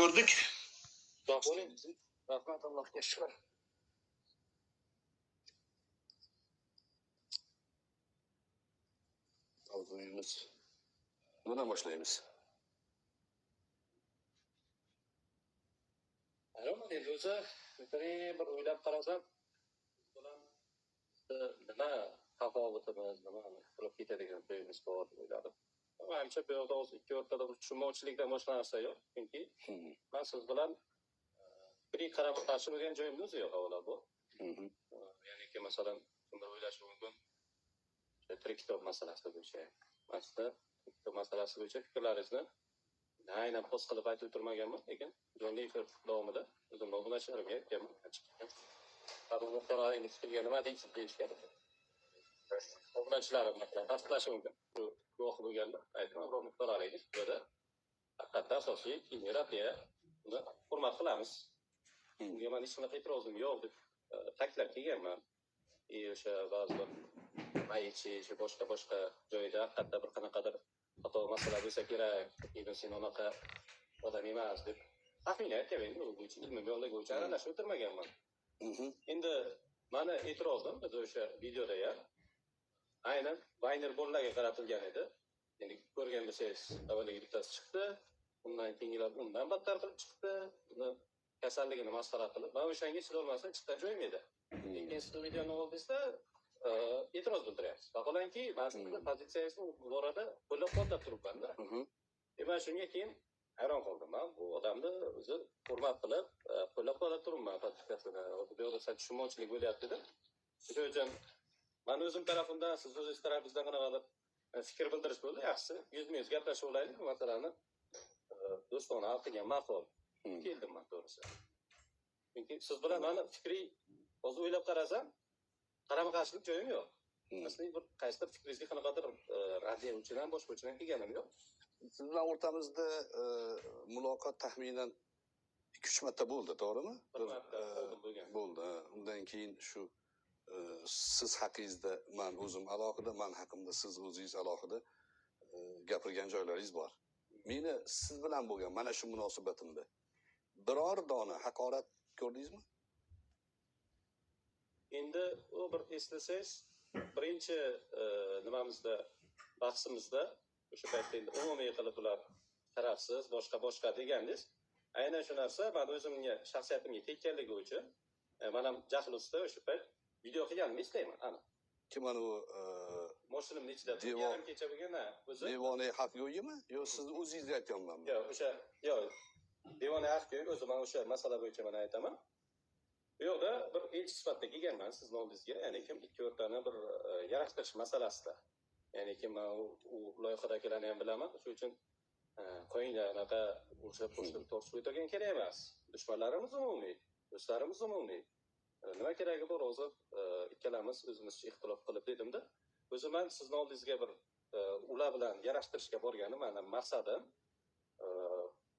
ko'rdik. Sog' bo'ling. Rahmat, Allohga shukr. Mavzuyimiz nimadan boshlaymiz? Ayolman endi o'zi bir o'ylab qarasam, nima tafovutimiz, nima qilib ketadigan joyimiz bor o'yladim. Manimcha bu yoqda o'zi ikki o'rtada bir tushunmovchilikdan boshqa narsa yo'q. Chunki men siz bilan bir qarab qarshi bo'lgan joyimiz yo'q avvalo bu. Ya'niki masalan, kimdir o'ylashi mumkin, tirik kitob masalasi bo'yicha. Aslida kitob masalasi bo'yicha fikrlaringizni aynan post qilib aytib o'tirmaganman, lekin jonli efir davomida o'zim obunachilarimga aytganman. Muxbirlaringiz fikriga nima deysiz deyishgan. Obunachilarim tasdiqlashi mumkin. Bu guvoh bo'lganda aytgan muxbirlaringiz burada haqiqatda asosiy terapiya uni hurmat qilamiz. Bunga men hech qanaqa e'tirozim yo'q deb ta'kidlab kelganman. O'sha ba'zi bir mayichi boshqa joyda haqiqatda bir qanaqadir xato masala bo'lsa kerak, endi sen unaqa odam emas deb taxmin aytgan. Bu bo'yicha ilmiy yo'lda bo'yicha aralashib o'tirmaganman. Endi mani e'tirozim o'sha videoda ham aynan Vayner bolalarga qaratilgan edi. Endi ko'rgan bo'lsangiz, avvaliga bittasi chiqdi, undan keyingilar undan battar qilib chiqdi. Buni kasalligini masxara qilib, men o'shanga chidolmasdan chiqqan joyim edi. Lekin siz videoni oldingizda e'tiroz bildiryapsiz. Vaholanki, men sizni pozitsiyangizni bu borada qo'llab-quvvatlab turibman-da. Men shunga keyin hayron qoldim. Men bu odamni o'zi hurmat qilib, qo'llab-quvvatlab turibman pozitsiyasini. Bu yerda sal tushunmovchilik bo'lyapti-da. Shuning uchun men o'zim tarafimdan, siz o'zingiz tarafingizdan qanaqadir fikr bildirish bo'ldi, yaxshisi. Yuzma-yuz gaplashib olaylik, bu masalani do'stona hal qilgan ma'qul. Keldim men to'g'risi. Chunki siz bilan meni fikriy hozir o'ylab qarasam, qarama-qarshilik joyim yo'q. Aslida bir qaysidir fikringizga qanaqadir raddiya uchidan boshqa uchidan kelganim yo'q. Siz bilan o'rtamizda muloqot taxminan 2-3 marta bo'ldi, to'g'rimi? Bir marta bo'lgan. Bo'ldi. Undan keyin shu siz haqingizda men o'zim alohida, men haqimda siz o'zingiz alohida gapirgan joylaringiz bor. Meni siz bilan bo'lgan mana shu munosabatimda biror dona haqorat ko'rdingizmi? Endi u bir eslasangiz, birinchi nimamizda, bahsimizda o'sha paytda endi umumiy qilib ular tarafsiz, boshqa degandingiz. Aynan shu narsa men o'zimga, shaxsiyatimga tekkanligi uchun men ham jahl ustida o'sha payt video qilganimni eslayman. Ana. Kim anu Mashinamning ichida yarim kecha bo'lgan o'zi. Devonay Haqgo'yimi? Yo siz o'zingiz aytganmanmi? Yo'q, Devonay Haqgo'y o'zi men o'sha masala bo'yicha men aytaman. Bu yoqda bir elchi sifatida kelganman sizni oldingizga, ya'ni kim ikki o'rtani bir yarashtirish masalasida. Ya'ni kim u loyihadagilarni ham bilaman, shuning uchun qo'yinglar anaqa o'sha qo'shib tortishib o'tirgan kerak emas. Dushmanlarimiz umumiy, do'stlarimiz umumiy. Nima keragi bor hozir ikkalamiz o'zimizcha ixtilof qilib dedimda, o'zim men sizni oldingizga bir ular bilan yarashtirishga borganim, meni maqsadim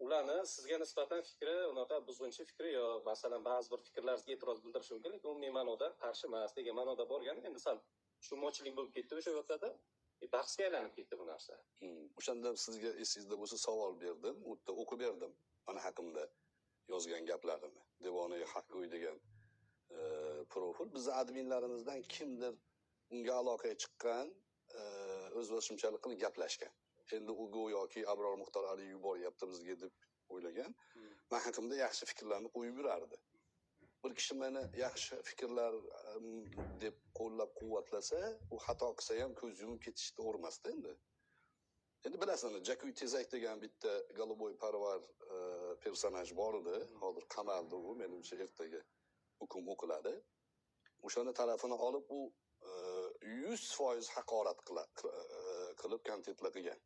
ularni sizga nisbatan fikri, unaqa buzg'unchi fikri yo masalan ba'zi bir fikrlaringizga e'tiroz bildirish mumkin, lekin umumiy ma'noda qarshi emas degan ma'noda borganim. Endi sal tushunmovchilik bo'lib ketdi o'sha vaqtda. Bahsga aylanib ketdi bu narsa. O'shanda sizga esingizda bo'lsa savol berdim, u yerda o'qib berdim. Mana haqimda yozgan gaplarimni. Devonay Haqgo'y degan profil bizni adminlarimizdan kimdir unga aloqaga chiqqan, o'z boshimchalik qilib gaplashgan. Endi u go'yoki Abror Muxtor Ali yuboryapti bizga deb o'ylagan. Men haqimda yaxshi fikrlarni qo'yib yurardi. Bir kishi meni yaxshi fikrlar deb qo'llab-quvvatlasa, u xato qilsa ham ko'z yumib ketishni o'rmasdi endi. Endi bilasizmi, Jakuy Tezak degan bitta Goluboy parvar personaj bor edi. Hozir qamaldi u, menimcha ertaga hukm o'qiladi. O'shani tarafini olib u 100% haqorat qilib kontentlar qilgan.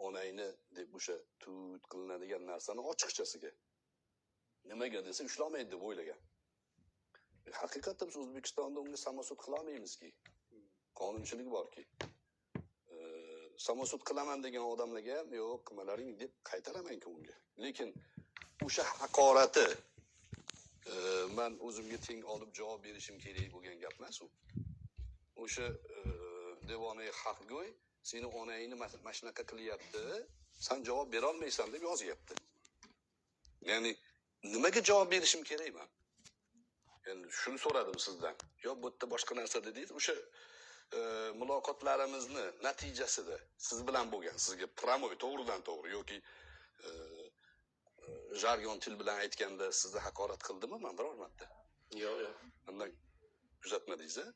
Onayni deb o'sha tut qilinadigan narsani ochiqchasiga. Nimaga desa ushlamaydi deb o'ylagan. Haqiqatda biz O'zbekistonda unga samosud qila olmaymizki. Qonunchilik borki. Samosud qilaman degan odamlarga ham yo'q, qilmalaring deb qaytaraman-ku unga. Lekin o'sha haqorati men o'zimga teng olib javob berishim kerak bo'lgan gap emas u. O'sha Devonay Haqgo'y seni onangni mana shunaqa qilyapti, sen javob bera olmaysan deb yozyapti. Ya'ni nimaga javob berishim kerak men? Endi shuni so'radim sizdan. Yo bu yerda boshqa narsa dedingiz, o'sha muloqotlarimizni natijasida siz bilan bo'lgan, sizga pramoy to'g'ridan to'g'ri yoki jargon til bilan aytganda sizni haqorat qildimi men biror marta? Yo'q, yo'q. Bundan kuzatmadingiz a?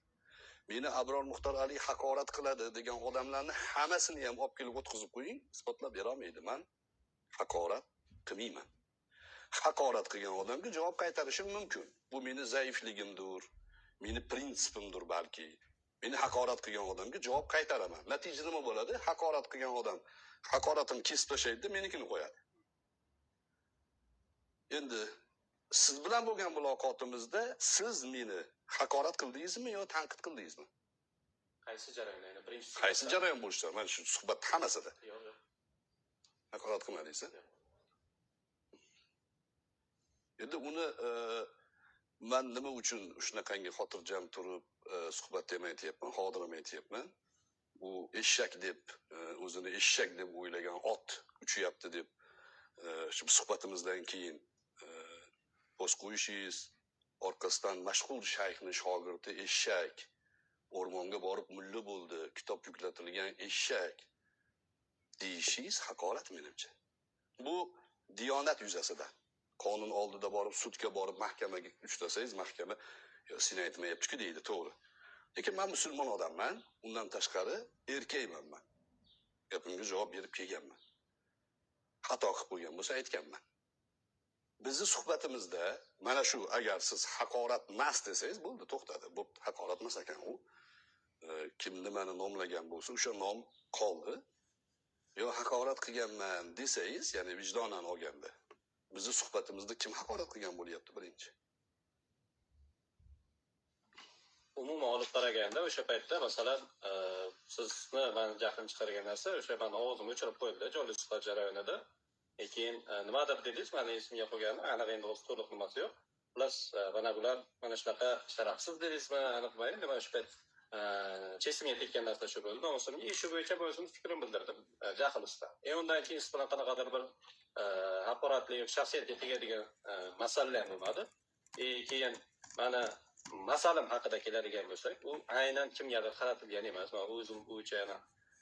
Meni Abror Muxtor Ali haqorat qiladi degan odamlarni hammasini ham olib kelib o'tkazib qo'ying, isbotlab bera olmaydi. Men haqorat qilmayman. Haqorat qilgan odamga javob qaytarishim mumkin. Bu meni zaifligimdir, meni prinsipimdir balki. Meni haqorat qilgan odamga javob qaytaraman. Natija nima bo'ladi? Haqorat qilgan odam haqoratini kesib tashlaydi, menikini qo'yadi. Endi siz bilan bo'lgan muloqotimizda siz meni haqorat qildingizmi yo tanqid qildingizmi? Qaysi jarayon? Ya'ni birinchi Qaysi jarayon bo'lsa, mana shu suhbat hammasida Yo'q, yo'q. haqorat qilmadingiz. Endi uni men nima uchun shunaqangi xotirjam turib suhbat ham aytyapman, hozir ham aytyapman. Bu eshak deb o'zini eshak deb o'ylagan ot uchyapti deb shu suhbatimizdan keyin post qo'yishingiz, orqasidan mashhur shayxning shogirdi eshak, o'rmonga borib mulla bo'ldi, kitob yuklatilgan eshak deyishingiz haqorat menimcha. Bu diyonat yuzasidan. Qonun oldida borib, sudga borib, mahkamaga uchrasangiz, mahkama sen aytmayapti-ku deydi, to'g'ri. Lekin men musulmon odamman, undan tashqari erkakman men. Gapimga javob berib kelganman. Xato qilib qo'ygan bo'lsa aytganman. Bizni suhbatimizda mana shu agar siz haqorat emas desangiz, bo'ldi, to'xtadi. Bu haqorat emas ekan u. Kim nimani nomlagan bo'lsa, o'sha nom qoldi. Yo haqorat qilganman desangiz, ya'ni vijdonan olganda, bizni suhbatimizda kim haqorat qilgan bo'lyapti birinchi? Umuman olib qaraganda o'sha paytda masalan sizni men jahlim chiqargan narsa o'sha men ovozimni o'chirib qo'yildi jonli suhbat jarayonida. Lekin nimadir dedingiz, meni esimga qolgani aniq endi o'z to'liq nimasi yo'q. Plus mana bular mana shunaqa sharafsiz dedingizmi, aniq bilmayman. Nima shu payt chesimga tekkan narsa shu bo'ldi. Nomusimga shu bo'yicha o'zim fikrimni bildirdim jahl ustida. Undan keyin siz bilan qanaqadir bir haqoratli shaxsiyatga tegadigan masalalar bo'lmadi. Keyin mana masalam haqida keladigan bo'lsak, u aynan kimgadir qaratilgan emas. Men o'zim bo'yicha yana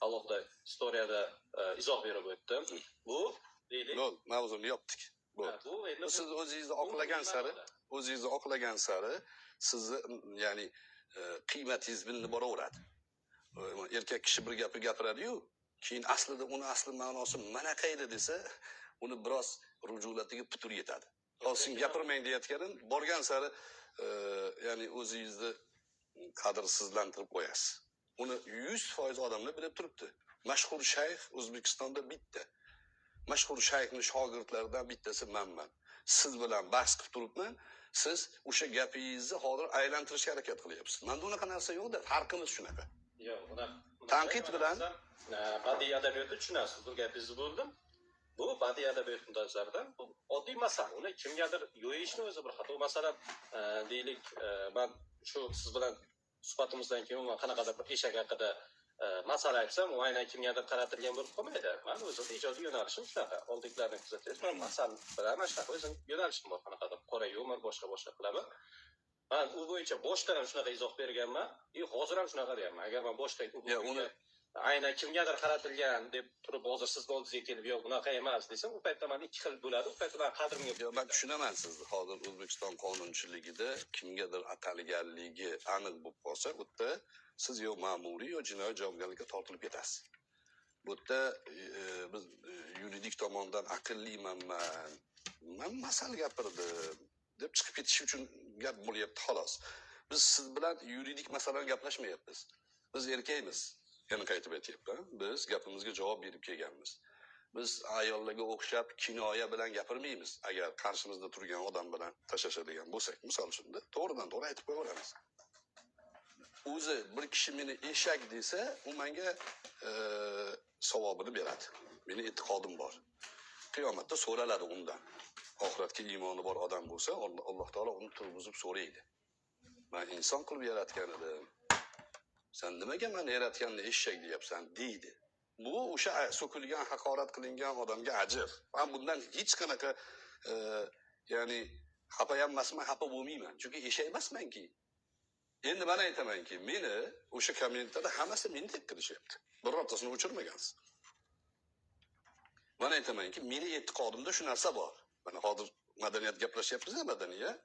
alohida istoriyada izoh berib o'tdim. Bu deylik. Yo'q, mavzuni yopdik. Bu siz o'zingizni oqlagan sari sizni ya'ni qiymatingiz bilinib boraveradi. Erkak kishi bir gapni gapiradi-yu, keyin aslida uni asli ma'nosi manaqa edi desa, uni biroz rujulatiga putur yetadi. Hozir gapirmang deyotganim, borgan sari ya'ni o'zingizni qadrsizlantirib qo'yasiz. Uni 100% odamlar bilib turibdi. Mashhur shayx O'zbekistonda bitta. Mashhur shayxning shogirdlaridan bittasi menman. Siz bilan bahs qilib turibman. Siz o'sha gapingizni hozir aylantirishga harakat qilyapsiz. Menda unaqa narsa yo'q-da, farqimiz shunaqa. Yo'q, unaqa. Tanqid bilan badiiy adabiyotni tushunasiz, bu gapingizni bo'ldim. Bu badiiy adabiyot nazaridan bu oddiy masala. Uni kimgadir yo'yishni o'zi bir xato. Masalan, deylik, men shu siz bilan suhbatimizdan keyin umuman qanaqadir bir eshak haqida masala aytsam, u aynan kimgadir qaratilgan bo'lib qolmaydi. Men o'zim ijodiy yo'nalishim shunaqa. Oldingilarni kuzatasiz, men masala bilan shunaqa o'zim yo'nalishim bor, qanaqadir qora yumor boshqa qilaman. Men u bo'yicha boshdan ham shunaqa izoh berganman, hozir ham shunaqa deyapman. Agar men boshqa uni aynan kimgadir qaratilgan deb turib hozir sizni oldingizga kelib yo'q bunaqa emas desam, u paytda men ikki xil bo'ladi. U paytda men qadrimga yo'q, men tushunaman sizni. Hozir O'zbekiston qonunchiligida kimgadir atalganligi aniq bo'lib qolsa, u yerda siz yo ma'muriy yo jinoiy javobgarlikka tortilib ketasiz. Bu yerda biz yuridik tomondan aqlliman men masal gapirdim deb chiqib ketish uchun gap bo'lyapti xolos. Biz siz bilan yuridik masalani gaplashmayapmiz. Biz erkakmiz. Yana qaytib aytyapman. Biz gapimizga javob berib kelganmiz. Biz ayollarga o'xshab kinoya bilan gapirmaymiz. Agar qarshimizda turgan odam bilan tashlashadigan bo'lsak, misol uchun to'g'ridan to'g'ri aytib qo'yaveramiz. O'zi bir kishi meni eshak desa, u menga savobini beradi. Meni e'tiqodim bor. Qiyomatda so'raladi undan. Oxiratga iymoni bor odam bo'lsa, Alloh taolo uni turg'izib so'raydi. Men inson qilib yaratgan edim. Sen nimaga meni yaratganni eshak deyapsan deydi. Bu o'sha so'kilgan, haqorat qilingan odamga ajr. Men bundan hech qanaqa ya'ni xafa ham emasman, xafa bo'lmayman. Chunki eshak emasmanki. Endi men aytamanki, meni o'sha kommentarda hammasi meni tekkirishyapti. Birortasini o'chirmagansiz. Men aytamanki, meni e'tiqodimda shu narsa bor. Mana hozir madaniyat gaplashyapmiz-a, madaniyat.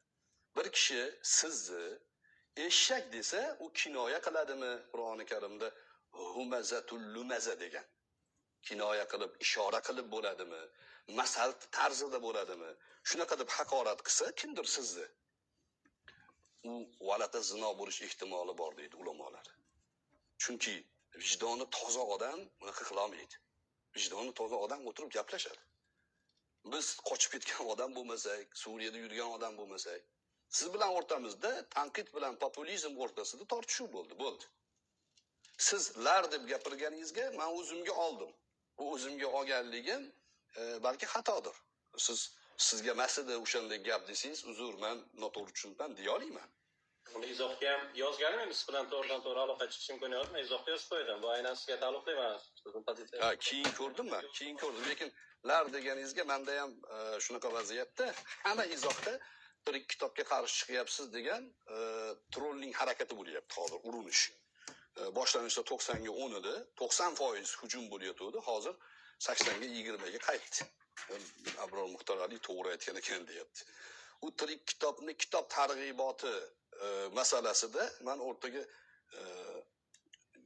Bir kishi sizni eshak desa, u kinoya qiladimi? Qur'oni Karimda humazatul lumaza degan. Kinoya qilib, ishora qilib bo'ladimi? Masal tarzida bo'ladimi? Shunaqa deb haqorat qilsa, kimdir sizni u valata zino bo'lish ehtimoli bor deydi ulamolar. Chunki vijdoni toza odam bunaqa qila olmaydi. Vijdoni toza odam o'tirib gaplashadi. Biz qochib ketgan odam bo'lmasak, Suriyada yurgan odam bo'lmasak, siz bilan o'rtamizda tanqid bilan populizm o'rtasida tortishuv bo'ldi. Sizlar deb gapirganingizga men o'zimga oldim. Bu o'zimga olganligim balki xatodir. Sizga masida o'shanday gap desangiz, uzr, men noto'g'ri tushundim deya olmayman. Uni izohga ham yozganim endi siz bilan to'g'ridan-to'g'ri aloqa chiqish imkoni yo'q. Men izohga yozib qo'ydim. Bu aynan sizga taalluqli emas. Sizning pozitsiyangizga. Ha, keyin ko'rdim. Lekin lar deganingizga menda ham shunaqa vaziyatda hamma izohda bir ikki kitobga qarshi chiqyapsiz degan trolling harakati bo'lyapti hozir, urinish. Boshlanishda 90 ga 10 edi, 90% hujum bo'layotdi, hozir 80 ga 20 ga qaytdi. Abror Muxtor Ali to'g'ri aytgan ekan deyapti. U tirik kitobni kitob targ'iboti masalasida men o'rtaga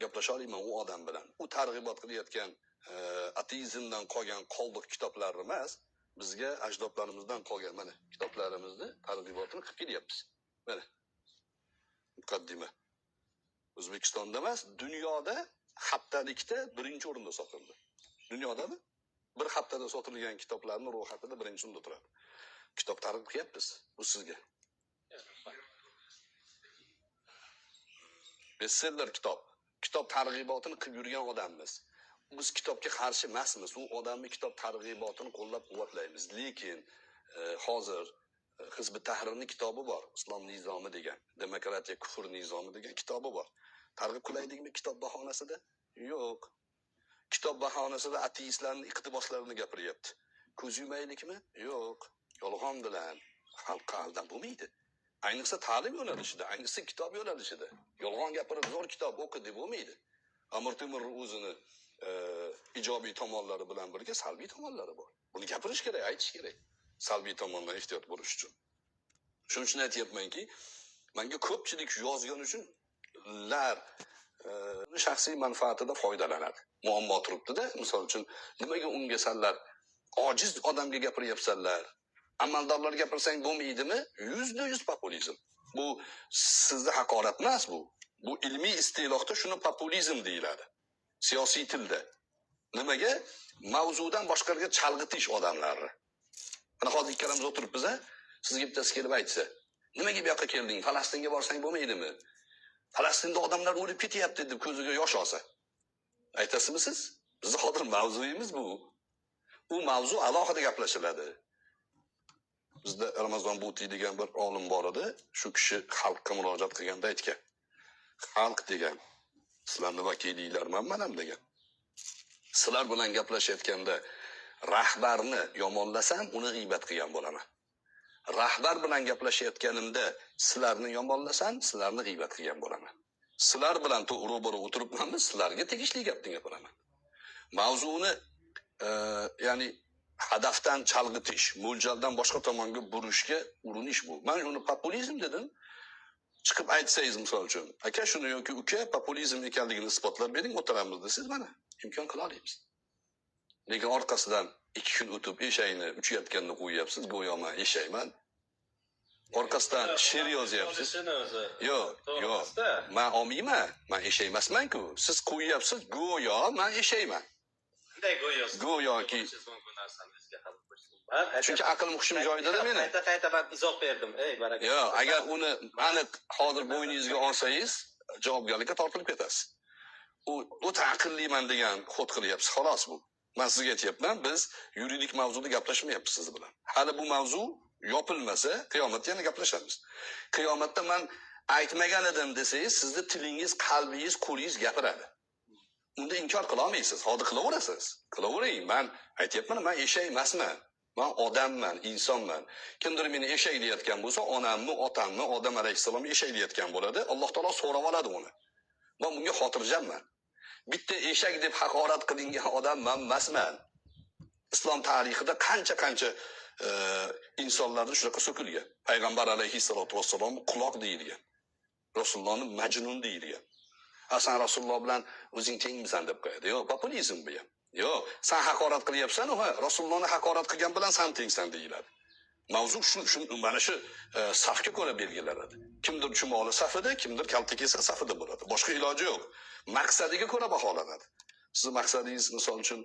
gaplasha olmayman u odam bilan. U targ'ibot qilayotgan ateizmdan qolgan qoldiq kitoblar emas, bizga ajdodlarimizdan qolgan mana kitoblarimizni targ'ibotini qilib kelyapmiz. Mana muqaddima. O'zbekistonda emas, dunyoda haftalikda birinchi o'rinda sotildi. Dunyodami? Bir haftada sotilgan kitoblarning ro'yxatida birinchi o'rinda turadi. Kitob targ'ib qilyapmiz. Bu sizga. Bestseller kitob targ'ibotini qilib yurgan odammiz. Biz kitobga qarshi emasmiz. U odamning kitob targ'ibotini qo'llab-quvvatlaymiz. Lekin hozir Hizb Tahrirning kitobi bor, Islom nizomi degan, demokratiya kufr nizomi degan kitobi bor. Targ'ib qilaydikmi kitob bahonasida? Yo'q. Kitob bahonasida ateistlarning iqtiboslarini gapiryapti. Ko'z yumaylikmi? Yo'q. Yolg'on bilan xalqqa aldab bo'lmaydi. Ayniqsa ta'lim yo'nalishida, ayniqsa kitob yo'nalishida. Yolg'on gapirib zo'r kitob o'qi deb bo'lmaydi. Amir Temur o'zini ijobiy tomonlari bilan birga salbiy tomonlari bor. Buni gapirish kerak, aytish kerak. Salbiy tomondan ehtiyot bo'lish uchun. Shuning uchun aytayapmanki, menga ko'pchilik yozgan uchun lar shaxsiy manfaatida foydalanadi. Muammo turibdi-da, misol uchun nimaga unga sanlar ojiz odamga gapiryapsanlar? Amaldorlarga gapirsang bo'lmaydimi? 100% populizm. Bu sizda haqorat emas bu. Bu ilmiy istilohda shuni populizm deyiladi. Siyosiy tilda. Nimaga? Mavzudan boshqalarga chalg'itish odamlarni. Mana hozir ikkalamiz o'tiribmiz-a, sizga bittasi kelib aytsa, nimaga bu yoqqa kelding? Falastinga borsang bo'lmaydimi? Falastinda odamlar o'lib ketyapti deb ko'ziga yosh olsa. Aytasizmi siz? Bizning hozir mavzuyimiz bu. U mavzu alohida gaplashiladi. Bizda Ramazon Buti degan bir olim bor edi. Shu kishi xalqqa murojaat qilganda aytgan. Xalq degan sizlarning vakilinglarman men ham degan. Sizlar bilan gaplashayotganda rahbarni yomonlasam, uni g'iybat qilgan bo'laman. Rahbar bilan gaplashayotganimda sizlarni yomonlasam, sizlarni g'iybat qilgan bo'laman. Sizlar bilan ro'baro o'tiribmanmi, sizlarga tegishli gapni gapiraman. Mavzuni ya'ni hadafdan chalg'itish, mo'ljaldan boshqa tomonga burishga urinish bu. Men uni populizm dedim. Chiqib aytsangiz misol uchun, aka shuni yoki uka populizm ekanligini isbotlab bering, o'tiramiz desiz, mana imkon qila olamiz. Lekin orqasidan 2 kun o'tib eshakni uchayotganini qo'yapsiz, go'yo men eshakman. Orqasidan she'r yozyapsiz. Yo'q. Men olmayman. Men eshak emasman-ku. Siz qo'yyapsiz, go'yo men eshakman. Qanday go'yosi? Go'yoki chunki aql muhim joyida meni. Qayta men izoh berdim. Ey, baraka. Yo'q, agar uni aniq hozir bo'yningizga olsangiz, javobgarlikka tortilib ketasiz. U o'ta aqlliman degan xod qilyapsiz, xolos bu. Men sizga aytayapman, biz yuridik mavzuda gaplashmayapmiz siz bilan. Hali bu mavzu yopilmasa, qiyomatda yana gaplashamiz. Qiyomatda men aytmagan edim desangiz, sizni tilingiz, qalbingiz, qo'lingiz gapiradi. Unda inkor qila olmaysiz. Hozir qilaverasiz. Qilavering. Men aytayapman, men eshak emasman. Men odamman, insonman. Kimdir meni eshaklayotgan bo'lsa, onamni, otamni Odam alayhissalom eshaklayotgan bo'ladi. Alloh taolo so'rab oladi uni. Men bunga xotirjamman. Bitta eshak deb haqorat qilingan odam men emasman. Islom tarixida qancha insonlarni shunaqa so'kilgan. Payg'ambar alayhissalotu vassalom quloq deyilgan. Rasulullohni majnun deyilgan. Hasan Rasululloh bilan o'zing tengmisan deb qo'yadi. Yo'q, populizm bu ham. Yo'q, sen haqorat qilyapsan, Rasulullohni haqorat qilgan bilan sen tengsan deyiladi. Mavzu shu mana shu safga ko'ra belgilanadi. Kimdir chumoli safida, kimdir kaltakesa safida bo'ladi. Boshqa iloji yo'q. Maqsadiga ko'ra baholanadi. Siz maqsadingiz misol uchun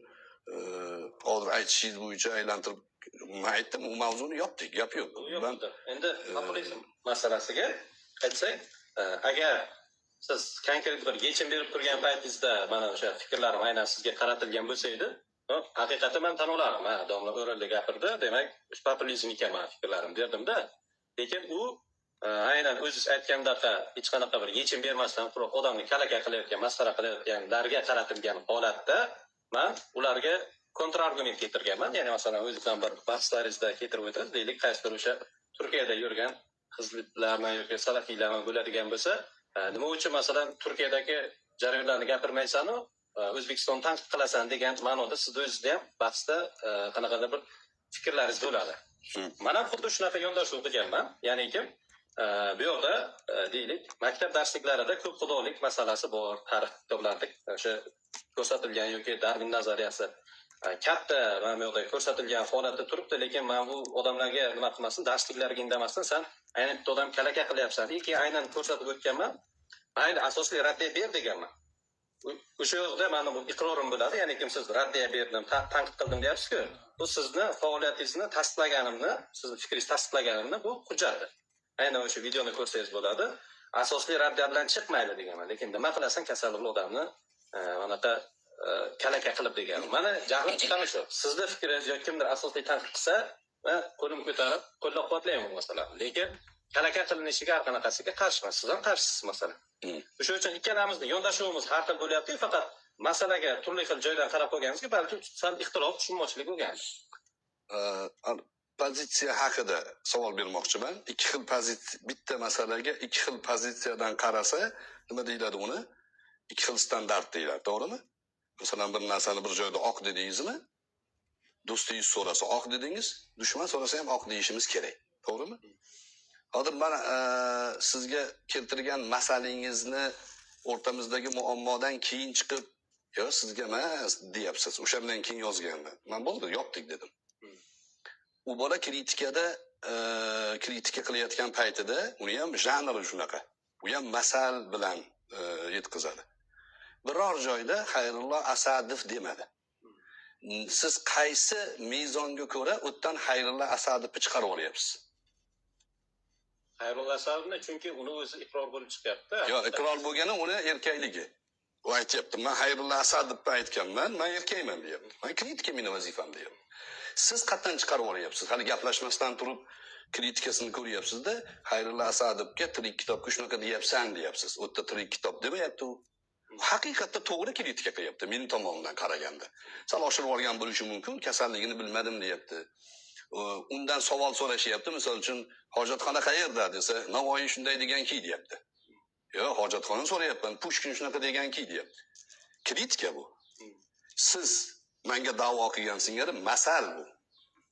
hozir aytishingiz bo'yicha aylantirib men aytdim, u mavzuni yopdik, gap yo'q. Endi populizm masalasiga qaytsak, agar siz konkret bir yechim berib turgan paytingizda mana o'sha fikrlarim aynan sizga qaratilgan bo'lsa edi, haqiqatan men tan olardim. Ha, domla o'rinli gapirdi, demak, populizm ekan fikrlarim derdim-da. Lekin u aynan o'zingiz aytgandaqa hech qanaqa bir yechim bermasdan turib odamni kalaka qilayotgan, masxara qilayotganlarga qaratilgan holatda men ularga kontrargument keltirganman. Ya'ni masalan o'zingizdan bir bahslaringizda keltirib o'tasiz, deylik, qaysidir o'sha Turkiyada yurgan hizblardan yoki salafiylardan bo'ladigan bo'lsa, nima uchun masalan Turkiyadagi jarayonlarni gapirmaysan-u, O'zbekistonni tanqid qilasan degan ma'noda siz o'zingizda ham bahsda qanaqadir bir fikrlaringiz bo'ladi. Men ham xuddi shunaqa yondashuv qilganman. Ya'niki bu yerda deylik, maktab darsliklarida ko'p xudolik masalasi bor, tarix kitoblarida o'sha ko'rsatilgan yoki Darwin nazariyasi katta mana bu yerda ko'rsatilgan holatda turibdi, lekin men bu odamlarga nima qilmasin, darsliklarga indamasdan sen aynan bitta odam kalaka qilyapsan. Lekin aynan ko'rsatib o'tganman. Mayli, asosli raddiya ber deganman. O'sha yerda meni bu iqrorim bo'ladi. Ya'ni kim siz raddiya berdim, tanqid qildim deyapsiz-ku. Bu sizni faoliyatingizni tasdiqlaganimni, sizni fikringizni tasdiqlaganimni bu hujjatdir. Aynan o'sha videoni ko'rsangiz bo'ladi. Asosli raddiya bilan chiqmaydi deganman. Lekin nima qilasan, kasallik odamni manaqa kalaka qilib degan. Mana jahlim chiqqani shu. Sizning fikringiz yoki kimdir asosli tanqid qilsa, men qo'lim ko'tarib qo'llab-quvvatlayman masalan. Lekin kalaka qilinishiga har qanaqasiga qarshiman. Siz ham qarshisiz masalan. O'sha uchun ikkalamizning yondashuvimiz har xil bo'lyapti, faqat masalaga turli xil joydan qarab qo'yganimizga balki sal ixtilof, tushunmovchilik bo'lgan. Pozitsiya haqida savol bermoqchiman. Ikki xil pozitsiya, bitta masalaga ikki xil pozitsiyadan qarasa, nima deyiladi uni? Ikki xil standart deyiladi, to'g'rimi? Masalan, bir narsani bir joyda oq dedingizmi? Do'stingiz so'rasa oq dedingiz, dushman so'rasa ham oq deyishimiz kerak, to'g'rimi? Hozir men sizga keltirgan masalangizni o'rtamizdagi muammodan keyin chiqib, yo sizga emas deyapsiz. O'shandan keyin yozganman. Men bo'ldi, yopdik dedim. U bola kritikada kritika qilayotgan paytida uni ham janri shunaqa. U ham masal bilan yetkazadi. Biror joyda Xayrullo Asadov demadi. Siz qaysi mezonga ko'ra o'tdan Xayrullo Asadovni chiqarib olyapsiz? Xayrullo Asadovni chunki uni o'zi iqror bo'lib chiqyapti. Yo'q, iqror bo'lgani uni erkakligi. U aytayapti, men Xayrullo Asadovni aytganman, men erkakman deyapti. Men kritika meni vazifam deyapti. Siz qatdan chiqarib olyapsiz? Hali gaplashmasdan turib kritikasini ko'ryapsiz-da, Xayrullo Asadovga tirik kitobga shunaqa deyapsan deyapsiz. O'tda tirik kitob demayapti u. Haqiqatda to'g'ri kritika qilyapti meni tomonimdan qaraganda. Sal oshirib olgan bo'lishi mumkin, kasalligini bilmadim deyapti. Undan savol so'rashyapti, misol uchun hojatxona qayerda desa, Navoiy shunday deganki deyapti. Yo'q, hojatxona so'rayapman, Pushkin shunaqa deganki deyapti. Kritika bu. Siz menga da'vo qilgan singari masal bu.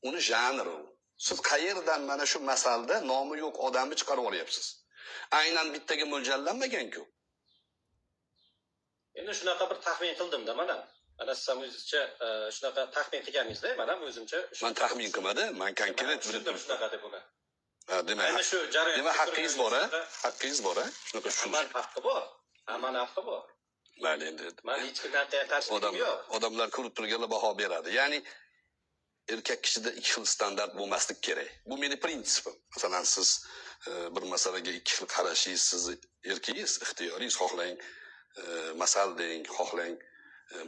Uni janri u. Siz qayerdan mana shu masalda nomi yo'q odamni chiqarib olyapsiz? Aynan bittaga mo'ljallanmagan-ku. Endi shunaqa bir taxmin qildim-da mana. Mana siz ham o'zingizcha shunaqa taxmin qilganingizda, men ham o'zimcha men taxmin qilmadim, men konkret bildim shunaqa deb uni. Ha, demak, mana shu jarayon. Demak, haqqingiz bor-a? Haqqingiz bor-a? Shunaqa Hammaning haqqi bor. Hammaning haqqi bor. Mayli endi. Men hech qanday qarshiligim yo'q. Odamlar ko'rib turganlar baho beradi. Ya'ni erkak kishida ikki xil standart bo'lmaslik kerak. Bu meni prinsipim. Masalan, siz bir masalaga ikki xil qarashingiz, siz erkingiz, ixtiyoringiz, xohlang masal deng, xohlang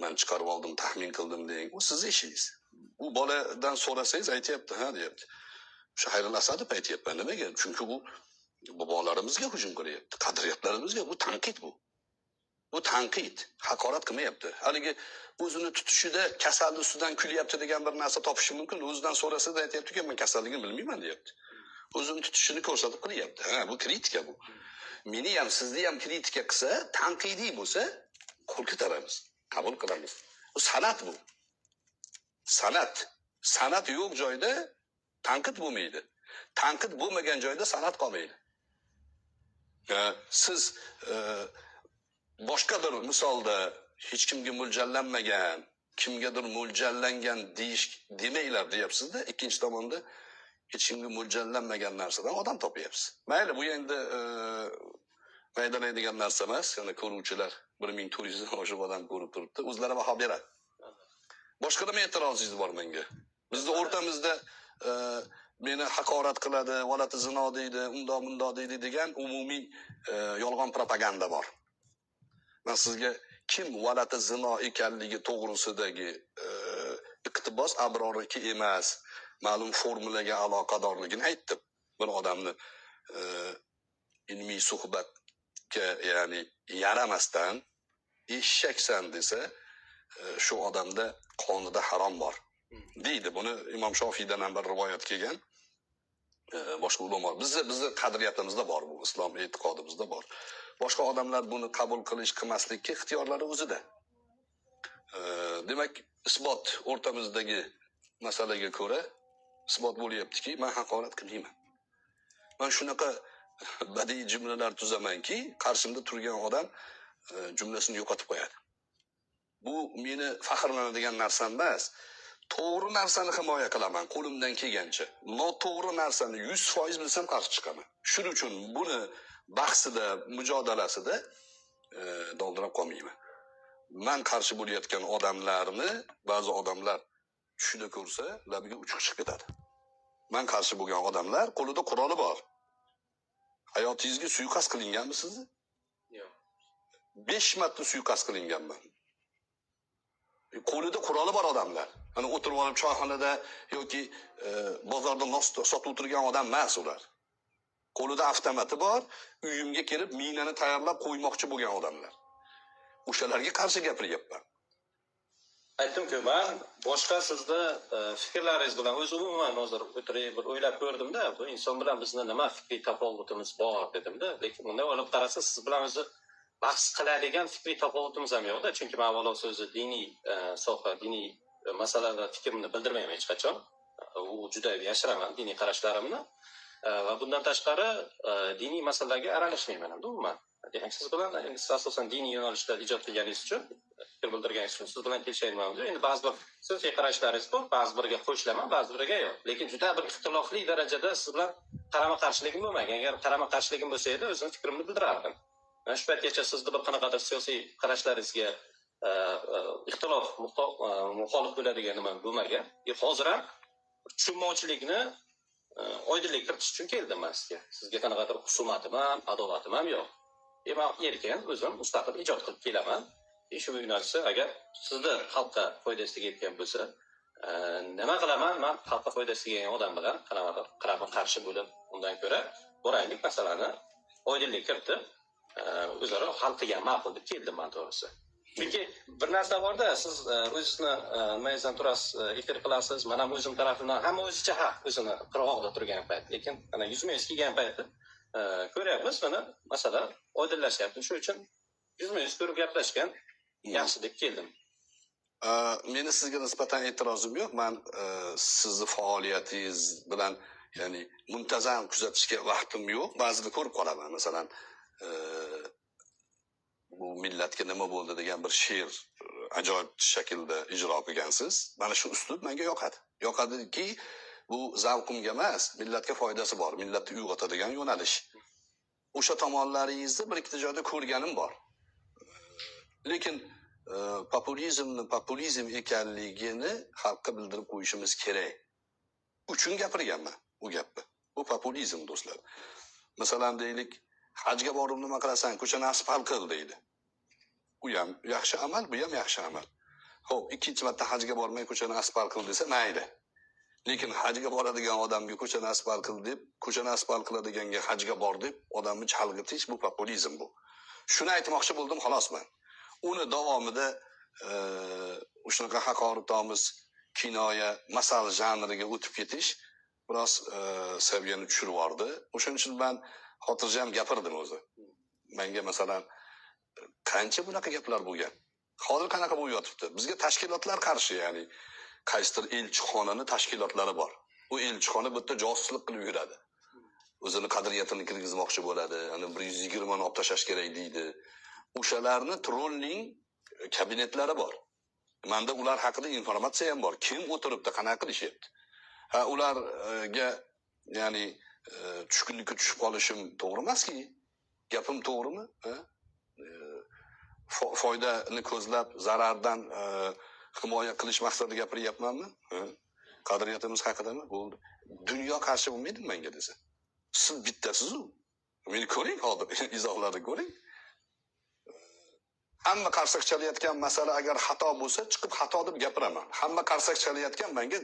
men chiqarib oldim, taxmin qildim deng. U sizning ishingiz. U boladan so'rasangiz aytayapti, ha deyapti. O'sha Xayrullo Asadov aytayapman nimaga? Chunki u bobolarimizga hujum qilyapti, qadriyatlarimizga. Bu tanqid bu. Bu tanqid, haqorat qilmayapti. Haligi o'zini tutishida kasallik ustidan kulyapti degan bir narsa topishi mumkin. O'zidan so'rasada aytayapti-ki, men kasalligini bilmayman deyapti. O'zini tutishini ko'rsatib qilyapti. Ha, bu kritika bu. Meni ham, sizni ham kritika qilsa, tanqidiy bo'lsa, qo'l ko'taramiz, qabul qilamiz. Bu san'at bu. San'at. San'at yo'q joyda tanqid bo'lmaydi. Tanqid bo'lmagan joyda san'at qolmaydi. Siz boshqa bir misolda hech kimga mo'ljallanmagan, kimgadir mo'ljallangan demanglar deyapsiz-da, ikkinchi tomonda hech kimga mo'ljallanmagan narsadan odam topyapsiz. Mayli, bu endi maydalaydigan narsa emas. Yana ko'ruvchilar 1400 dan oshiq odam ko'rib turibdi. O'zlari baho beradi. Boshqa nima e'tirozingiz bor menga? Bizning o'rtamizda meni haqorat qiladi, valati zino deydi, undoq deydi degan umumiy yolg'on propaganda bor. Men sizga kim valati zino ekanligi to'g'risidagi iqtibos abrorniki emas, ma'lum formulaga aloqadorligini aytdim. Bir odamni ilmiy suhbatga, ya'ni yaramasdan eshaksan desa, shu odamda qonida harom bor deydi. Buni Imom Shofiydan ham bir rivoyat kelgan. Boshqa ulamo, bizni qadriyatimizda bor bu, islom e'tiqodimizda bor. Boshqa odamlar buni qabul qilish, qilmaslikka ixtiyorlari o'zida. Demak, isbot o'rtamizdagi masalaga ko'ra isbot bo'lyaptiki, men haqorat qilmayman. Men shunaqa badiiy jumlalar tuzamanki, qarshimda turgan odam jumlasini yo'qotib qo'yadi. Bu meni faxrlanadigan narsam emas. To'g'ri narsani himoya qilaman qo'limdan kelgancha. Noto'g'ri narsani 100% bilsam qarshi chiqaman. Shuning uchun buni bahsida, mujodalasida doldirab qolmayman. Men qarshi bo'layotgan odamlarni ba'zi odamlar tushida ko'rsa, labiga uchuq chiqib ketadi. Men qarshi bo'lgan odamlar qo'lida quroli bor. Hayotingizga suiqasd qilinganmi sizni? Yo'q. 5 marta suiqasd qilinganman. Qo'lida quroli bor odamlar. Mana o'tirib olib choyxonada yoki bozorda sotib o'tirgan odam emas ular. Qo'lida avtomati bor, uyimga kelib minani tayyorlab qo'ymoqchi bo'lgan odamlar. O'shalarga qarshi gapiryapman. Aytdim-ku, men boshqa sizni fikrlaringiz bilan o'z umuman hozir o'tirib bir o'ylab ko'rdim-da, bu inson bilan bizni nima fikriy tafovutimiz bor dedim-da, lekin bunday olib qarasa siz bilan o'zi bahs qiladigan fikriy tafovutimiz ham yo'q-da, chunki men avvalo so'zi diniy soha, diniy masalalarda fikrimni bildirmayman hech qachon. U juda yashiraman diniy qarashlarimni va bundan tashqari diniy masalalarga aralashmayman ham umuman. Demak, siz bilan endi siz asosan diniy yo'nalishda ijod qilganingiz uchun, fikr bildirganingiz uchun siz bilan kelishayman. Endi ba'zi bir siyosiy qarashlaringiz bor, ba'zi biriga qo'shilaman, ba'zi biriga yo'q. Lekin juda bir ixtilofli darajada siz bilan qarama-qarshiligim bo'lmagan. Agar qarama-qarshiligim bo'lsa edi, o'zim fikrimni bildirardim. Men shu paytgacha sizni bir qanaqadir siyosiy qarashlaringizga ixtilof, muxolif bo'ladigan nima bo'lmagan. Hozir ham tushunmovchilikni oydinlik kiritish uchun keldim men sizga. Sizga qanaqadir husumatim ham, adovatim ham yo'q. Men erkin o'zim mustaqil ijod qilib kelaman. Shu yo'nalishda agar sizni xalqqa foydasiga yetgan bo'lsa, nima qilaman? Men xalqqa foydasiga yetgan odam bilan qanaqadir qarama-qarshi bo'lib, undan ko'ra boraylik masalani oydinlik kiritib, o'zaro hal qilgan ma'qul deb keldim men to'g'risi. Chunki bir narsa borda, siz o'zingizni nimangizdan turasiz, efir qilasiz, men ham o'zim tarafimdan hamma o'zicha haq, o'zini qirg'oqda turgan payt, lekin ana yuzma-yuz kelgan paytda ko'ryapmiz, mana masala oydinlashyapti. Shuning uchun yuzma-yuz ko'rib gaplashgan yaxshi deb keldim. Meni sizga nisbatan e'tirozim yo'q. Men sizni faoliyatingiz bilan, ya'ni muntazam kuzatishga vaqtim yo'q. Ba'zida ko'rib qolaman. Masalan, bu millatga nima bo'ldi degan bir she'r ajoyib shaklda ijro qilgansiz. Mana shu uslub menga yoqadi. Yoqadiki, bu zavqimga emas, millatga foydasi bor, millatni uyg'otadigan yo'nalish. O'sha tomonlaringizni bir ikkita joyda ko'rganim bor. Lekin populizm ekanligini xalqqa bildirib qo'yishimiz kerak. Uchun gapirganman bu gapni. Bu populizm do'stlar. Masalan, deylik, hajga borib nima qilasan, ko'chani asfalt qil deydi. Bu ham yaxshi amal, bu ham yaxshi amal. Xo'p, ikkinchi marta hajga bormay ko'chani asfalt qil desa, mayli. Lekin hajga boradigan odamga ko'chani asfalt qil deb, ko'chani asfalt qiladiganga hajga bor deb odamni chalg'itish, bu populizm bu. Shuni aytmoqchi bo'ldim, xolos men. uni davomida shunaqa haqoratomuz kinoya masal janriga o'tib ketish biroz saviyani tushirib yubordi. O'shaning uchun men xotirjam gapirdim o'zi. Menga masalan qancha bunaqa gaplar bo'lgan. Hozir qanaqa bo'lib yotibdi? Bizga tashkilotlar qarshi, ya'ni qaysidir elchixonani tashkilotlari bor. U elchixona bitta josuslik qilib yuradi. O'zini qadriyatini kirgizmoqchi bo'ladi. Ana 120 ni olib tashlash kerak deydi. O'shalarni trolling kabinetlari bor. Menda ular haqida informatsiya ham bor. Kim o'tiribdi, qanaqa qilishyapti? Ha, ularga ya'ni tushkunlikka tushib qolishim to'g'ri emas-ki. Gapim to'g'rimi? Foydani ko'zlab zarardan himoya qilish maqsadida gapiryapmanmi? Qadriyatimiz haqidami? Bo'ldi. Dunyo qarshi bo'lmaydi menga desa. Siz bittasiz-ku. Meni ko'ring hozir, izohlarni ko'ring. Hamma qarsak chalayotgan masala agar xato bo'lsa, chiqib xato deb gapiraman. Hamma qarsak chalayotgan menga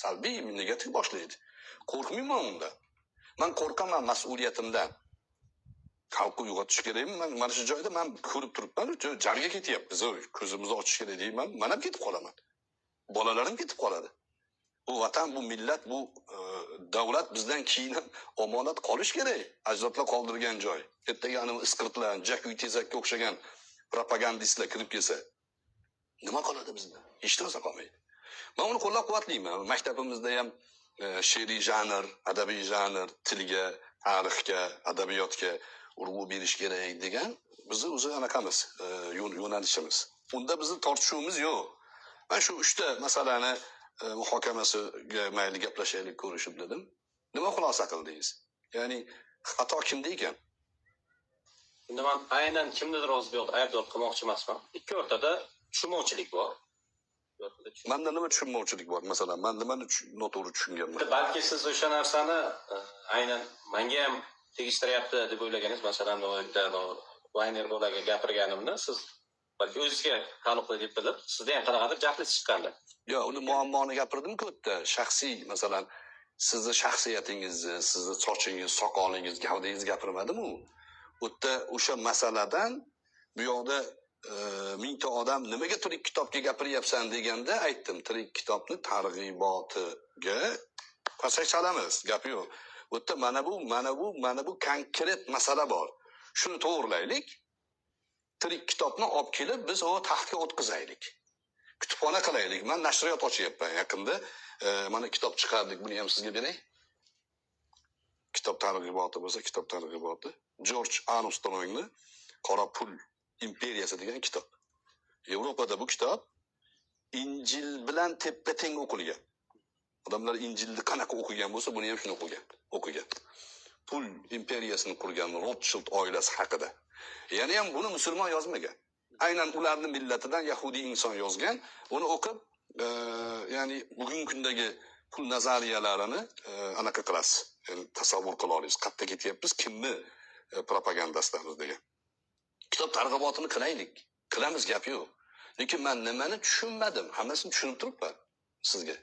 salbiy, negativ boshlaydi. Qo'rqmayman undan. Men qo'rqaman mas'uliyatimdan. Xalqni uyg'otish kerakmi? Men mana shu joyda men ko'rib turibman, jarga ketyapmiz, ko'zimizni ochish kerak deyman. Men ham ketib qolaman. Bolalarim ketib qoladi. Bu vatan, bu millat, bu davlat bizdan keyin ham omonat qolish kerak. Ajdodlar qoldirgan joy. Ertaga ana isqirtlar, jakuy tezakka o'xshagan propagandistlar kirib kelsa, nima qoladi bizda? Hech narsa qolmaydi. Men uni qo'llab-quvvatlayman. Maktabimizda ham she'riy janr, adabiy janr, tilga, tarixga, adabiyotga urg'u berish kerak degan bizni o'zi anaqamiz, yo'nalishimiz. Unda bizni tortishuvimiz yo'q. Men shu 3 ta masalani muhokamasiga mayli gaplashaylik, ko'rishib dedim. Nima xulosa qildingiz? Ya'ni xato kimda ekan? Endi men aynan kimnidir aybdor qilmoqchi emasman. Ikki o'rtada tushunmovchilik bor. Menda nima tushunmovchilik bor? Masalan, men nimani noto'g'ri tushunganman? Balki siz o'sha narsani aynan menga ham tegishtiryapti deb o'ylaganingiz, masalan, Wayner bolaga gapirganimni siz balki o'zingizga taalluqli deb bilib, sizda ham qanaqadir jahlingiz chiqqandi. Yo'q, uni muammoni gapirdim-ku o'tda. Shaxsiy, masalan, sizni shaxsiyatingizni, sizni sochingiz, soqolingiz, gavdangiz gapirmadim-u. O'tda o'sha masaladan bu yoqda 1000 ta odam nimaga tirik kitobga gapiryapsan deganda aytdim, tirik kitobni targ'ibotiga qarsak chalamiz, gap yo'q. O'tda mana bu konkret masala bor. Shuni to'g'rilaylik. Tirik kitobni olib kelib biz uni taxtga o'tkazaylik. Kutubxona qilaylik. Men nashriyot ochyapman yaqinda. Mana kitob chiqardik, buni ham sizga beray. Kitob targ'iboti bo'lsa, kitob targ'iboti. George Armstrongni Qora pul imperiyasi degan kitob. Yevropada bu kitob Injil bilan teppa-teng o'qilgan. Odamlar Injilni qanaqa o'qigan bo'lsa, buni ham shuni o'qigan. Pul imperiyasini qurgan Rothschild oilasi haqida. Ya'ni ham buni musulmon yozmagan. Aynan ularning millatidan yahudiy inson yozgan. Uni o'qib, ya'ni bugungi kundagi pul nazariyalarini anaqa qilasiz. Yani tasavvur qila olasiz. Qayerda ketyapmiz, kimni propagandasimiz degan. Kitob targ'ibotini qilaylik. Qilamiz, gap yo'q. Lekin men nimani tushunmadim, hammasini tushunib turibman sizga.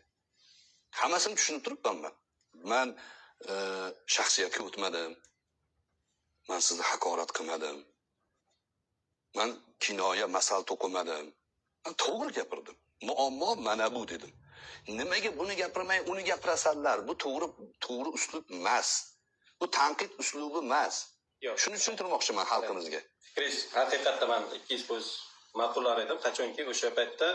Hammasini tushunib turibman men. Men shaxsiyatga o'tmadim. Men sizni haqorat qilmadim. Men kinoya masal to'qimadim. Men to'g'ri gapirdim. Muammo mana bu dedim. Nimaga buni gapirmay, uni gapirasanlar? Bu to'g'ri uslub emas. Bu tanqid uslubi emas. Shuni tushuntirmoqchiman xalqimizga. Fikringiz haqiqatda men 200% ma'qullar edim. Qachonki o'sha paytda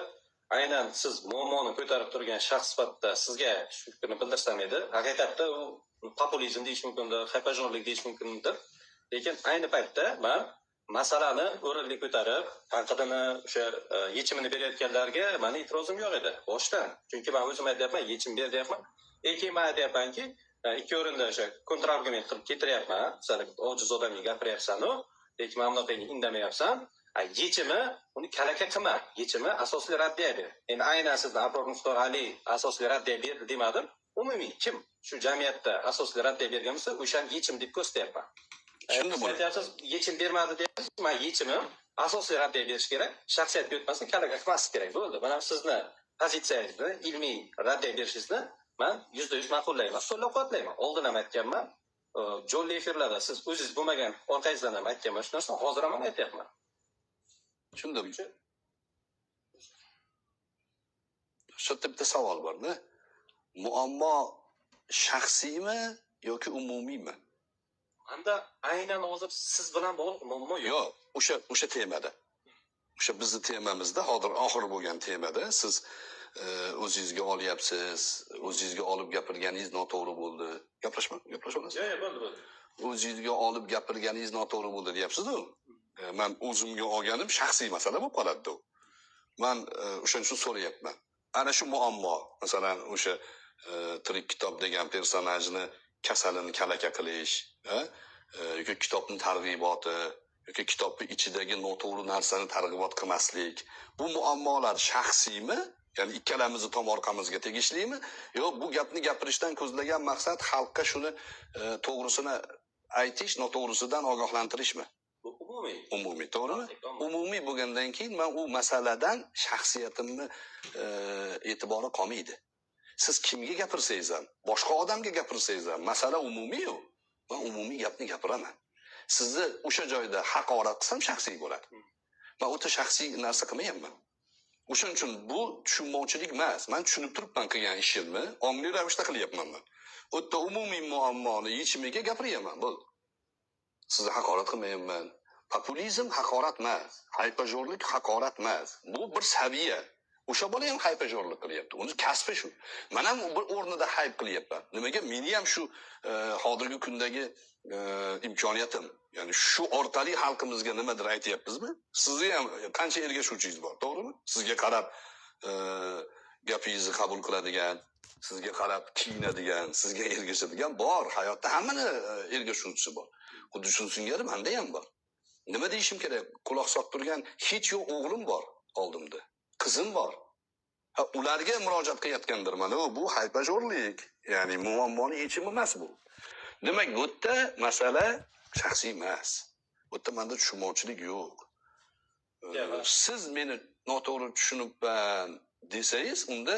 aynan siz muammoni ko'tarib turgan shaxs sifatida sizga shu fikrni bildirsam edi, haqiqatda u populizm deyish mumkindir, xaypajorlik deyish mumkindir. Lekin ayni paytda men masalani o'rinli ko'tarib, tanqidini o'sha yechimini berayotganlarga meni e'tirozim yo'q edi boshdan. Chunki men o'zim aytyapman, yechim ber deyapman. Lekin men aytyapmanki, ikki o'rinda o'sha kontrargument qilib ketiryapman. Masalan, ojiz odamga gapiryapsan-u, lekin men bunaqaga indamayapsan. Yechimi uni kalaka qilma. Yechimi asosli raddiya ber. Endi aynan sizdan Abror Muxtor Ali asosli raddiya berdi demadim. Umumiy kim shu jamiyatda asosli raddiya bergan bo'lsa, o'shani yechim deb ko'rsatyapman. Tushundim buni. Aytyapsiz, yechim bermadi deyapsiz. Men yechimim asosiy raddiya berish kerak. Shaxsiyatga o'tmasdan kalaka qilmaslik kerak bo'ldi. Mana sizni pozitsiyangizni, ilmiy raddiya berishingizni men 100% ma'qullayman, qo'llab-quvvatlayman. Oldin ham aytganman. Jonli efirlarda siz o'zingiz bo'lmagan orqangizdan ham aytganman shu narsani, hozir ham aytyapman. Tushundim. Shu yerda bitta savol borda. Muammo shaxsiymi yoki umumiymi? Hamda aynan hozir siz bilan bog'liq muammo yo'q. Yo'q, o'sha temada. O'sha bizning temamizda, hozir oxir bo'lgan temada siz o'zingizga olyapsiz, o'zingizga olib gapirganingiz noto'g'ri bo'ldi. Gaplashamiz. Yo'q, bo'ldi. O'zingizga olib gapirganingiz noto'g'ri bo'ldi deyapsiz-ku. Men o'zimga olganim shaxsiy masala bo'lib qoladi-ku. Men o'shaning uchun so'rayapman. Ana shu muammo, masalan, o'sha tirik kitob degan personajni kasalini kalaka qilish, yoki kitobning targ'iboti, yoki kitobning ichidagi noto'g'ri narsani targ'ibot qilmaslik. Bu muammolar shaxsiymi? Ya'ni ikkalamizni tomorqamizga tegishlimi? Yo, bu gapni gapirishdan ko'zlagan maqsad xalqqa shuni to'g'risini aytish, noto'g'risidan ogohlantirishmi? Bu umumiy. Umumiy, to'g'rimi? Umumiy bo'lgandan keyin men u masaladan shaxsiyatimni e'tibori qolmaydi. Siz kimga gapirsangiz ham, boshqa odamga gapirsangiz ham, masala umumiy-ku. Men umumiy gapni gapiraman. Sizni o'sha joyda haqorat qilsam shaxsiy bo'ladi. Men o'ta shaxsiy narsa qilmayapman. O'shaning uchun bu tushunmovchilik emas. Men tushunib turibman qilgan ishimni, ongli ravishda qilyapman men. O'ta umumiy muammoni yechimiga gapiryapman. Bo'ldi. Sizni haqorat qilmayapman. Populizm haqorat emas, haypajorlik haqorat emas. Bu bir saviya. O'sha bola ham haypajorlik qilyapti. Uni kasbi shu. Men ham bir o'rnida hayp qilyapman. Nimaga? Meni ham shu hozirgi kundagi imkoniyatim, ya'ni shu orqali xalqimizga nimadir aytyapmizmi? Sizni ham qancha ergashuvchingiz bor, to'g'rimi? Sizga qarab gapingizni qabul qiladigan, sizga qarab kiyinadigan, sizga ergashadigan bor. Hayotda hammani ergashuvchisi bor. Xuddi shuni singari menda ham bor. Nima deyishim kerak? Quloq solib turgan hech yo'q o'g'lim bor oldimda. Qizim bor. Ularga murojaat qilayotgandirman. Bu haypajorlik, ya'ni muammoning yechimi emas bu. Demak, bu yerda masala shaxsiy emas. Bu yerda menda tushunmovchilik yo'q. Siz meni noto'g'ri tushunibman desangiz, unda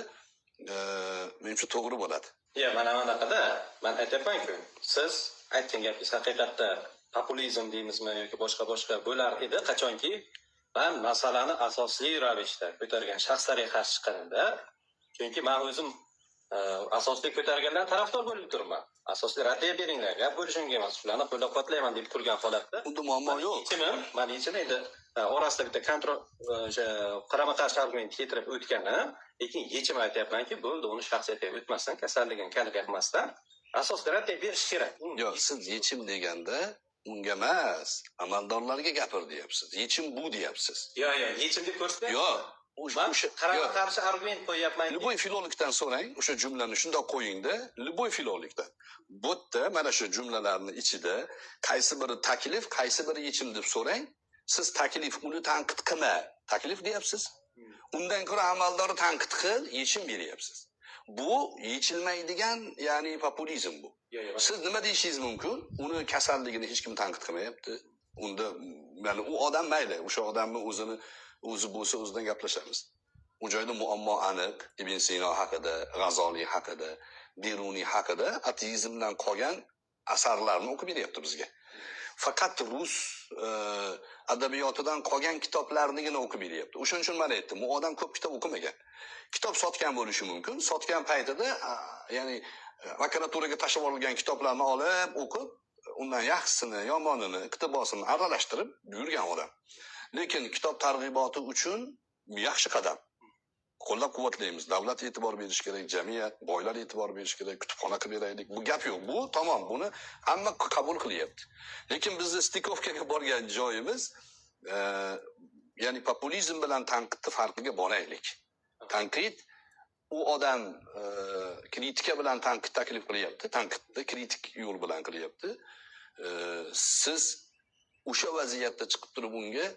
menimcha to'g'ri bo'ladi. Yo'q, mana bunaqada men aytayapman-ku, siz aytgan gapingiz haqiqatda populizm deymizmi yoki boshqa bo'lar edi, qachonki men masalani asosli ravishda ko'targan shaxslarga qarshi chiqarimda, chunki men o'zim asosli ko'targanlar tarafdor bo'lib turibman. Asosli raddiya beringlar, gap bo'lishimga emas, shularni qo'llab-quvvatlayman deb turgan holatda. Unda muammo yo'q. Men yechimim endi orasida bitta kontrol qarama-qarshi argument keltirib o'tganim, lekin yechim aytyapmanki, bo'ldi, uni shaxsiyatiga o'tmasdan, kasalligini kalga qilmasdan asosli raddiya berish kerak. Yo'q, siz yechim deganda unga emas, amaldorlarga gapir deyapsiz. Yechim bu deyapsiz. Yo'q, yechim deb ko'rsatmayapman. Yo'q. O'sha qarama-qarshi argument qo'yyapman. Любой filologdan so'rang, o'sha jumlani shunday qo'yingda, любой filologdan. Bu yerda mana shu jumlalarning ichida qaysi biri taklif, qaysi biri yechim deb so'rang. Siz taklif, uni tanqid qilma, taklif deyapsiz. Undan ko'ra amaldorni tanqid qil, yechim beryapsiz. Bu yechilmaydigan, ya'ni populizm bu. Siz nima deyishingiz mumkin? Uni kasalligini hech kim tanqid qilmayapti. Unda ya'ni u odam mayli, o'sha odamni o'zi bo'lsa o'zidan gaplashamiz. U joyda muammo aniq. Ibn Sino haqida, G'azoliy haqida, Beruniy haqida ateizmdan qolgan asarlarni o'qib beryapti bizga. Faqat rus adabiyotidan qolgan kitoblarnigina o'qib beryapti. O'shuning uchun men aytdim, u odam ko'p kitob o'qimagan. Kitob sotgan bo'lishi mumkin. Sotgan paytida, ya'ni vakolaturaga tashlab olingan kitoblarni olib, o'qib, undan yaxshisini, yomonini, iqtibosini aralashtirib yurgan odam. Lekin kitob targ'iboti uchun yaxshi qadam. Qo'llab-quvvatlaymiz. Davlat e'tibor berish kerak, jamiyat, boylar e'tibor berish kerak, kutubxona qilib beraylik. Bu gap yo'q. Bu tamom, buni hamma qabul qilyapti. Lekin bizni stikovkaga borgan joyimiz, ya'ni populizm bilan tanqidning farqiga boraylik. Tanqid u odam kritika bilan tanqid taklif qilyapti, tanqidni kritik yo'l bilan qilyapti. Siz o'sha vaziyatda chiqib turib unga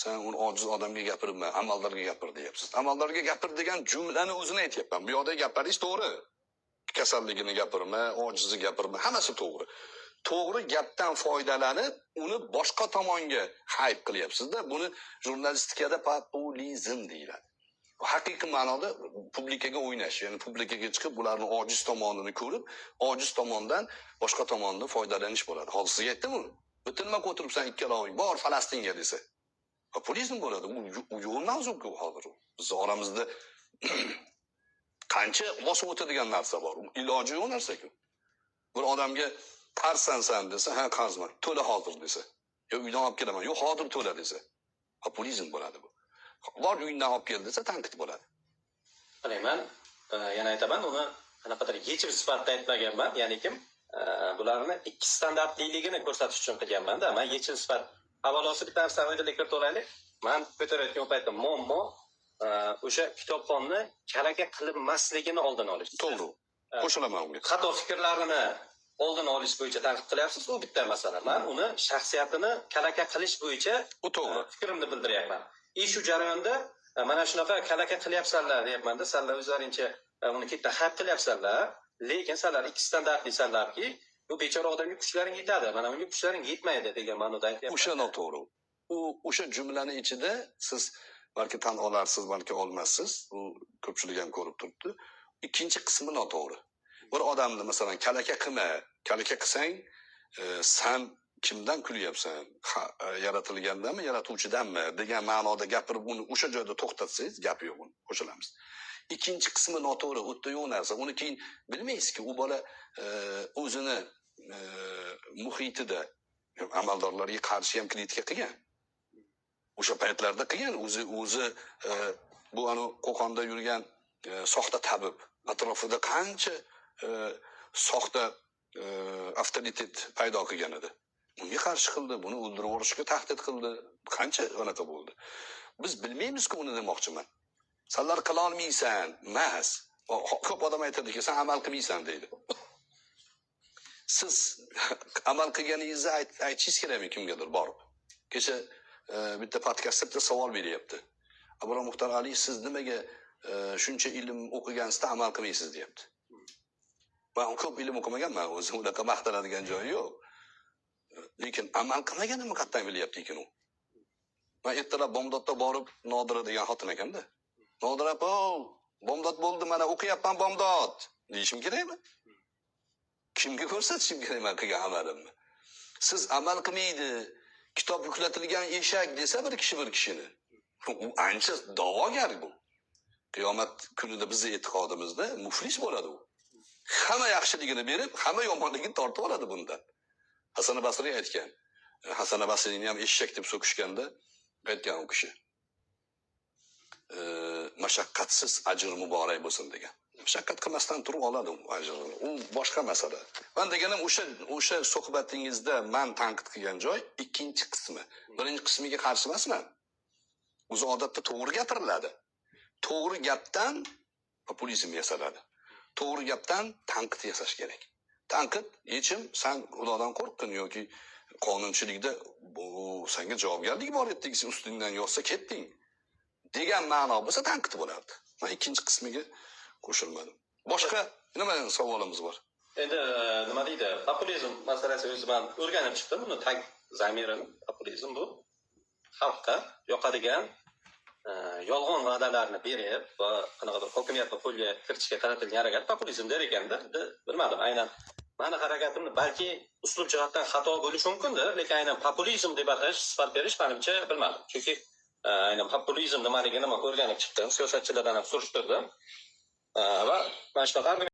sen uni ojiz odamga gapirma, amaldorga gapir deyapsiz. Amaldorga gapir degan jumlani o'zini aytyapman. Bu yoqda gapirish to'g'ri. Kasalligini gapirma, ojizni gapirma, hammasi to'g'ri. To'g'ri gapdan foydalanib, uni boshqa tomonga hayp qilyapsiz-da. Buni jurnalistikada populizm deyiladi. Haqiqiy ma'noda publikaga o'ynash, ya'ni publikaga chiqib bularning ojiz tomonini ko'rib, ojiz tomondan boshqa tomondan foydalanish bo'ladi. Hozir sizga aytdim uni. Bitilma o'tiribsan ikkaloving, bor Falastinga desa. Populizm bo'ladi. U yo'q mavzu-ku hozir. Biz oramizda qancha bosib o'tadigan narsa bor. Iloji yo'q narsa-ku. Bir odamga qarzsan desa, ha qarzman, to'la hozir desa. Yo uydan olib kelaman, yo hozir to'la desa. Populizm bo'ladi bu. Bor uydan olib kel desa, tanqid bo'ladi. Bilaman, yana aytaman, uni qanaqadir yechim sifatida aytmaganman. Ya'ni kim bularni ikki standartliligini ko'rsatish uchun qilganman-da. Men yechim sifat havolasi bitta narsani oydinlik kiritib olaylik. Men ko'tarayotgan paytda muammo o'sha kitobxonni kalaka qilinmasligini oldini olish. To'g'ri. Qo'shilaman unga. Xato fikrlarini oldini olish bo'yicha tanqid qilyapsiz, u bitta masala. Men uni shaxsiyatini kalaka qilish bo'yicha U to'g'ri. fikrimni bildiryapman. Shu jarayonda mana shunaqa kalaka qilyapsanlar deyapman-da, sanlar o'zlaringcha uni katta xat qilyapsanlar, lekin sanlar ikki standartli sanlarki, bu bechora odamga kuchlaring yetadi, mana unga kuchlaring yetmaydi degan ma'noda aytyapman. O'sha noto'g'ri. U o'sha jumlani ichida siz balki tan olarsiz, balki olmassiz, u ko'pchilik ham ko'rib turibdi. Ikkinchi qismi noto'g'ri. Bir odamni masalan kalaka qilsang, sen kimdan kulyapsan? Yaratilgandanmi, yaratuvchidanmi degan ma'noda gapirib uni o'sha joyda to'xtatsangiz, gap yo'q uni qo'shilamiz. Ikkinchi qismi noto'g'ri, o'tda yo'q narsa. Uni keyin bilmaysizki, u bola o'zini muhitida amaldorlarga qarshi ham kritika qilgan. O'sha paytlarda qilgan, o'zi bu Qo'qonda yurgan soxta tabib atrofida qancha soxta avtoritet paydo qilgan edi. Unga qarshi qildi, buni o'ldirib yuborishga tahdid qildi. Qancha anaqa bo'ldi. Biz bilmaymiz-ku uni demoqchiman. Sanlar qila olmaysan, emas. Ko'p odam aytadiki, sen amal qilmaysan deydi. Siz amal qilganingizni aytishingiz kerakmi kimgadir borib? Kecha bitta podkastda savol beryapti. Abram Muxtor Ali, siz nimaga shuncha ilm o'qigansizda amal qilmaysiz deyapti. Men ko'p ilm o'qimaganman, o'zi unaqa maqtanadigan joyi yo'q. Lekin amal qilmaganimni qattan bilyapti ekan u. Men ertalab bomdodda borib Nodira degan xotin ekanda. Nodira, bomdod bo'ldi, mana o'qiyapman bomdod deyishim kerakmi? Kimga ko'rsatishim kerak men qilgan amalimni? Siz amal qilmaydi, kitob yuklatilgan eshak desa bir kishini. U ancha da'vogar bu. Qiyomat kunida bizning e'tiqodimizda muflis bo'ladi u. Hamma yaxshiligini berib, hamma yomonligini tortib oladi bundan. Hasan Basri aytgan. Hasan Basrining ham eshak deb so'kishganda aytgan u kishi. Mashaqqatsiz ajr muborak bo'lsin degan. Mashaqqat qilmasdan turib oladi u ajrini. U boshqa masala. Men deganim o'sha suhbatingizda men tanqid qilgan joy ikkinchi qismi. Birinchi qismiga qarshi emasman. O'zi odatda to'g'ri gapiriladi. To'g'ri gapdan populizm yasaladi. To'g'ri gapdan tanqid yasash kerak. Tanqid, yechim, sen Xudodan qo'rqding yoki qonunchilikda bu senga javobgarlik bor edi, sen ustingdan yozsa ketding degan ma'no bo'lsa tanqid bo'lardi. Men ikkinchi qismiga qo'shilmadim. Boshqa nima savolimiz bor? Endi nima deydi? Populizm masalasi o'zi men o'rganib chiqdim, buni tag zamirini. Populizm bu xalqqa yoqadigan yolg'on va'dalarni berib va qanaqadir hokimiyatni qo'lga kiritishga qaratilgan harakat populizm der ekanda. Bilmadim, aynan meni harakatimni balki uslub jihatdan xato bo'lishi mumkindir, lekin aynan populizm deb atash, sifat berish menimcha bilmadim. Chunki aynan populizm nimaligini men o'rganib chiqdim, siyosatchilardan ham surishtirdim. Va mana shunaqa